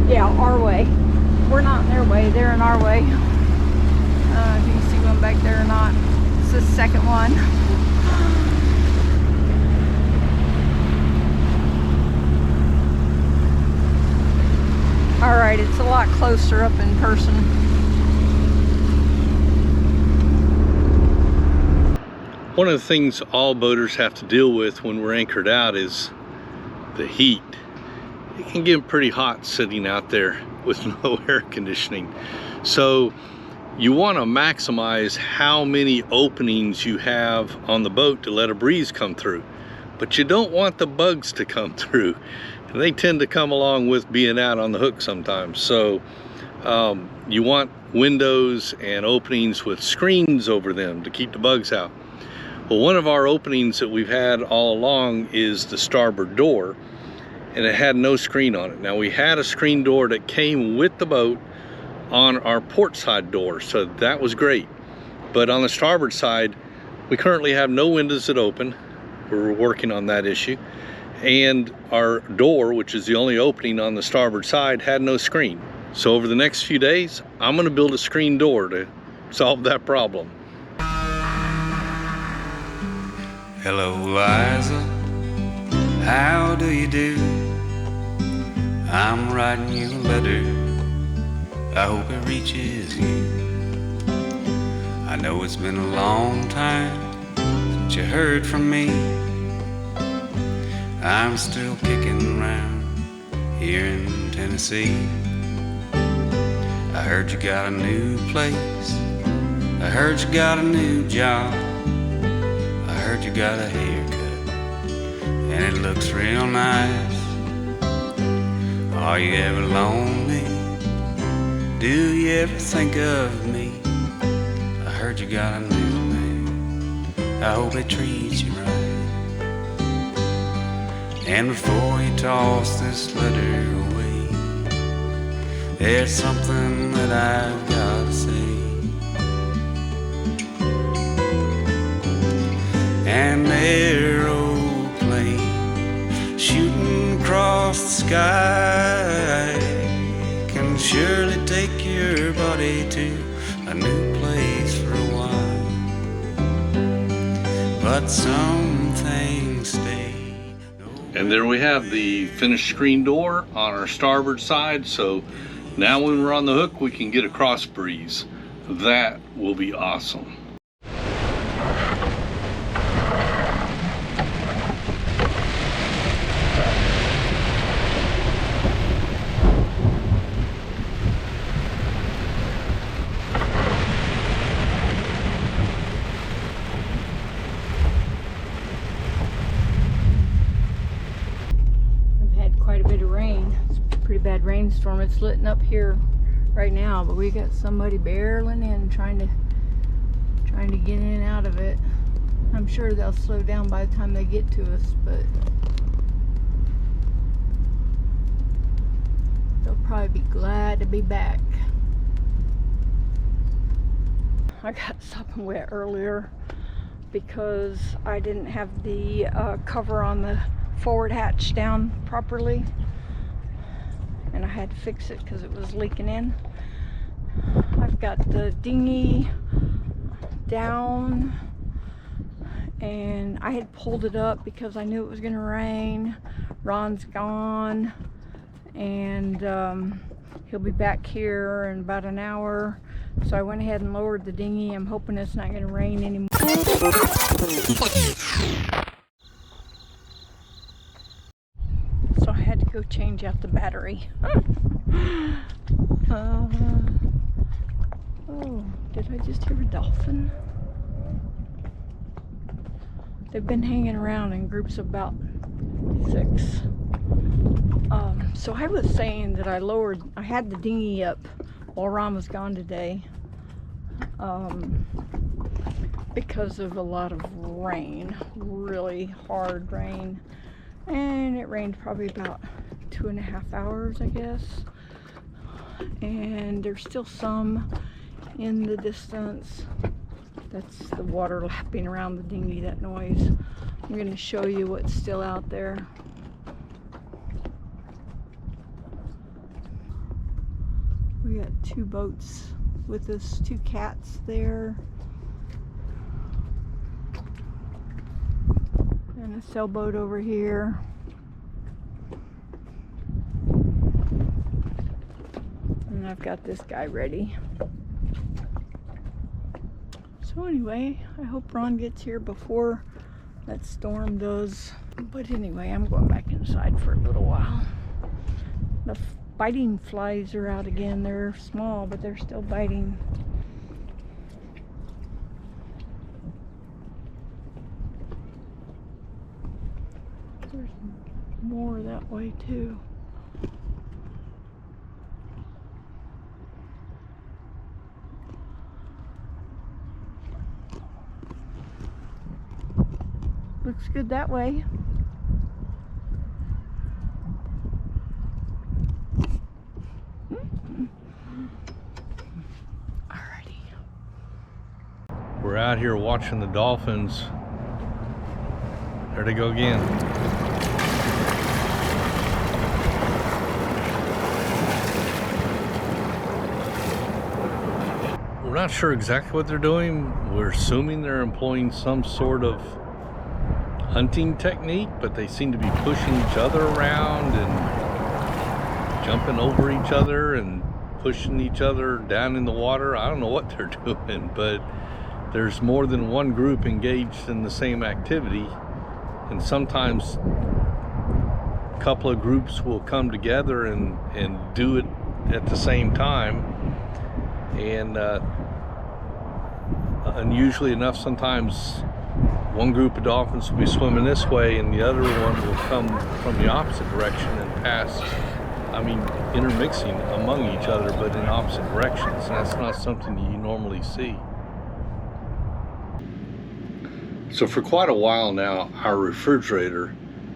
Yeah, our way. We're not in their way, they're in our way. I don't know if you can see one back there or not. It's the second one. Alright, it's a lot closer up in person. One of the things all boaters have to deal with when we're anchored out is the heat. It can get pretty hot sitting out there with no air conditioning. So you want to maximize how many openings you have on the boat to let a breeze come through. But you don't want the bugs to come through. And they tend to come along with being out on the hook sometimes. So you want windows and openings with screens over them to keep the bugs out. Well, one of our openings that we've had all along is the starboard door, and it had no screen on it. Now, we had a screen door that came with the boat on our port side door, so that was great. But on the starboard side, we currently have no windows that open. We're working on that issue. And our door, which is the only opening on the starboard side, had no screen. So over the next few days, I'm gonna build a screen door to solve that problem. Hello, Liza, how do you do? I'm writing you a letter, I hope it reaches you. I know it's been a long time since you heard from me. I'm still kicking around here in Tennessee. I heard you got a new place, I heard you got a new job, I heard you got a haircut, and it looks real nice. Are you ever lonely? Do you ever think of me? I heard you got a new man, I hope it treats you right. And before you toss this letter away, there's something that I've got to say. An aeroplane shooting across the sky can surely take your body to a new place for a while, but some things stay. And there we have the finished screen door on our starboard side. So now when we're on the hook, we can get a cross breeze. That will be awesome. Pretty bad rainstorm. It's lit up here right now, but we got somebody barreling in trying to get in and out of it. I'm sure they'll slow down by the time they get to us, but they'll probably be glad to be back. I got sopping wet earlier because I didn't have the cover on the forward hatch down properly, and I had to fix it because it was leaking in. I've got the dinghy down, and I had pulled it up because I knew it was gonna rain. Ron's gone, and he'll be back here in about an hour, so I went ahead and lowered the dinghy. I'm hoping it's not gonna rain anymore. So I had to go change out the battery. Oh, did I just hear a dolphin? They've been hanging around in groups of about 6. So I was saying that I had the dinghy up while Ron was gone today, because of a lot of rain, really hard rain. And it rained probably about 2.5 hours, I guess. And there's still some in the distance. That's the water lapping around the dinghy, that noise. I'm going to show you what's still out there. 2 boats with us, 2 cats there. And a sailboat over here. And I've got this guy ready. So anyway, I hope Ron gets here before that storm does. But anyway, I'm going back inside for a little while. The biting flies are out again. They're small, but they're still biting. There's more that way too. Looks good that way. Alrighty. We're out here watching the dolphins. There they go again. We're not sure exactly what they're doing. We're assuming they're employing some sort of hunting technique, but they seem to be pushing each other around and jumping over each other and pushing each other down in the water. I don't know what they're doing, but there's more than one group engaged in the same activity, and sometimes a couple of groups will come together and do it at the same time. And unusually enough, sometimes one group of dolphins will be swimming this way and the other one will come from the opposite direction and pass, I mean, intermixing among each other, but in opposite directions. And that's not something that you normally see. So for quite a while now, our refrigerator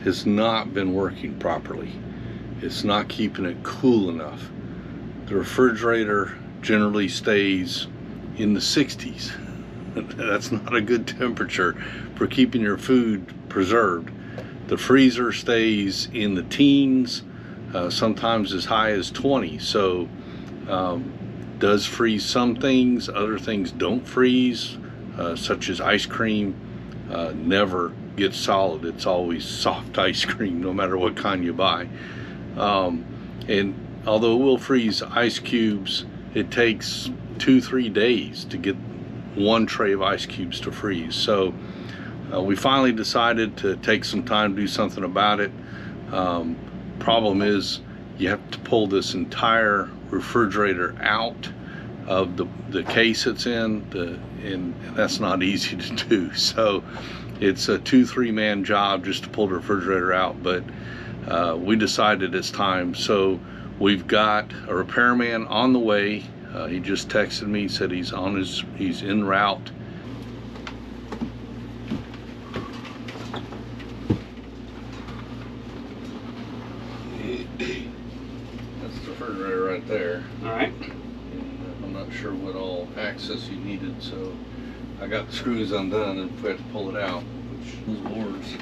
has not been working properly. It's not keeping it cool enough. The refrigerator generally stays in the 60s. That's not a good temperature for keeping your food preserved. The freezer stays in the teens, sometimes as high as 20. So does freeze some things, other things don't freeze, such as ice cream. Never gets solid. It's always soft ice cream, no matter what kind you buy. And although it will freeze ice cubes, it takes 2-3 days to get one tray of ice cubes to freeze. So we finally decided to take some time to do something about it. Problem is, you have to pull this entire refrigerator out of the case it's in, and that's not easy to do. So it's a 2-3 man job just to pull the refrigerator out, but we decided it's time. So we've got a repairman on the way. He just texted me, said he's en route. That's the refrigerator right there. All right. And I'm not sure what all access you needed, so I got the screws undone and we had to pull it out, which was Lord's.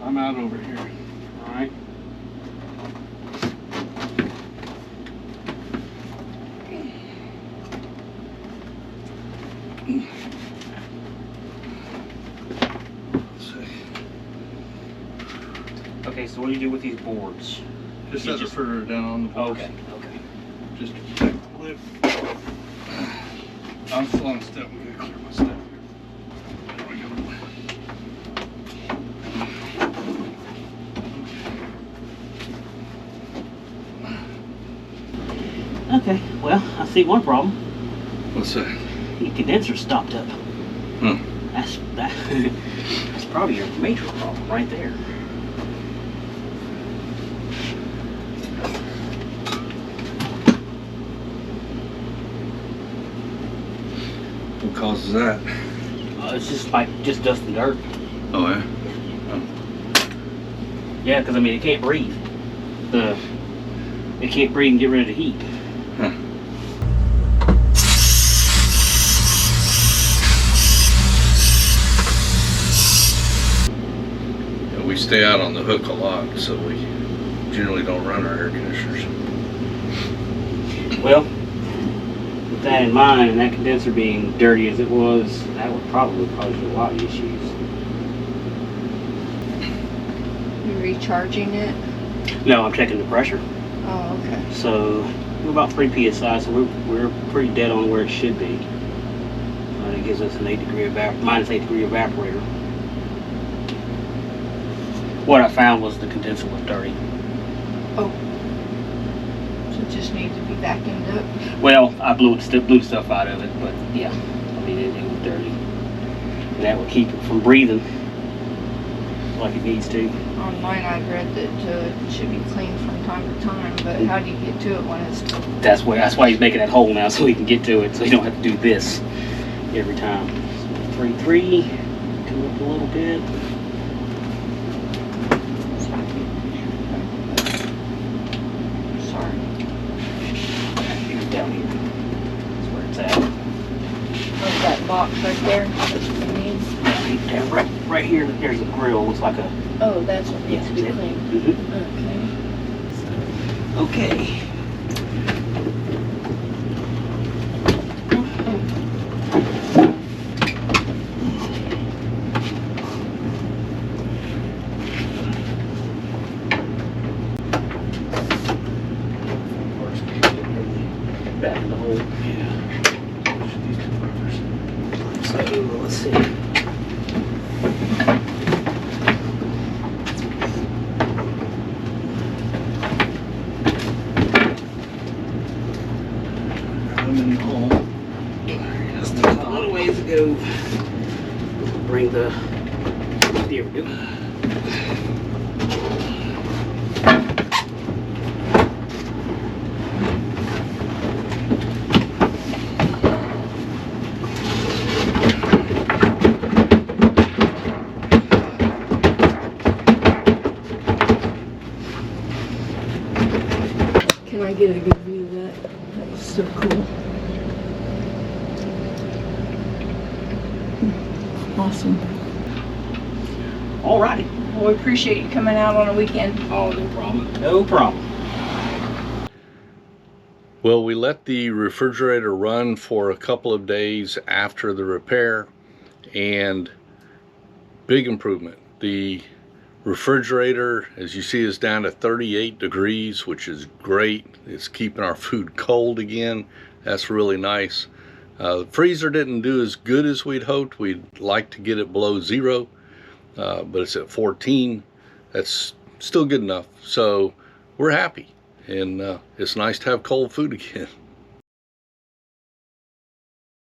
I'm out over here. All right. Okay, so what do you do with these boards? Just set the refrigerator down on the board. Okay, okay. Just protect the lid. I'm still on step. We gotta clear my step here. There we go. Okay, well, I see one problem. What's that? The condenser stopped up. Huh. That's probably your major problem right there. What causes that? It's just like dust and dirt. Oh yeah. Yeah, because I mean it can't breathe. It can't breathe and get rid of the heat. Huh. Yeah, we stay out on the hook a lot, so we generally don't run our air conditioners. Well, with that in mind, and that condenser being dirty as it was, that would probably cause you a lot of issues. You recharging it? No, I'm checking the pressure. Oh, okay. So we're about 3 psi, so we're pretty dead on where it should be. It gives us an minus 8 degree evaporator. What I found was the condenser was dirty. Oh. So it just needs to be vacuumed up? Well, I blew stuff out of it, but yeah, I mean it was dirty. And that would keep it from breathing like it needs to. Online I'd read that it should be cleaned from time to time, but how do you get to it when it's... That's why he's making that hole now, so he can get to it, so you don't have to do this every time. So 3.3, come up a little bit. Sorry. Here's down here. That's where it's at. Oh, that box right there, that's what you need? Down right here, there's a grill. Looks like a... Oh, that's what needs to be that's it. cleaned. Okay. Okay. Back in the hole. Yeah. So let's see. I'm in the hole. Just a little ways to go. Bring the. There we go. Can I get a good view of that? That was so cool. Awesome. Alrighty. Well, we appreciate you coming out on a weekend. Oh, no problem. No problem. Well, we let the refrigerator run for a couple of days after the repair, and big improvement. The refrigerator, as you see, is down to 38 degrees, which is great. It's keeping our food cold again. That's really nice. The freezer didn't do as good as we'd hoped. We'd like to get it below 0, but it's at 14. That's still good enough. So we're happy, and it's nice to have cold food again.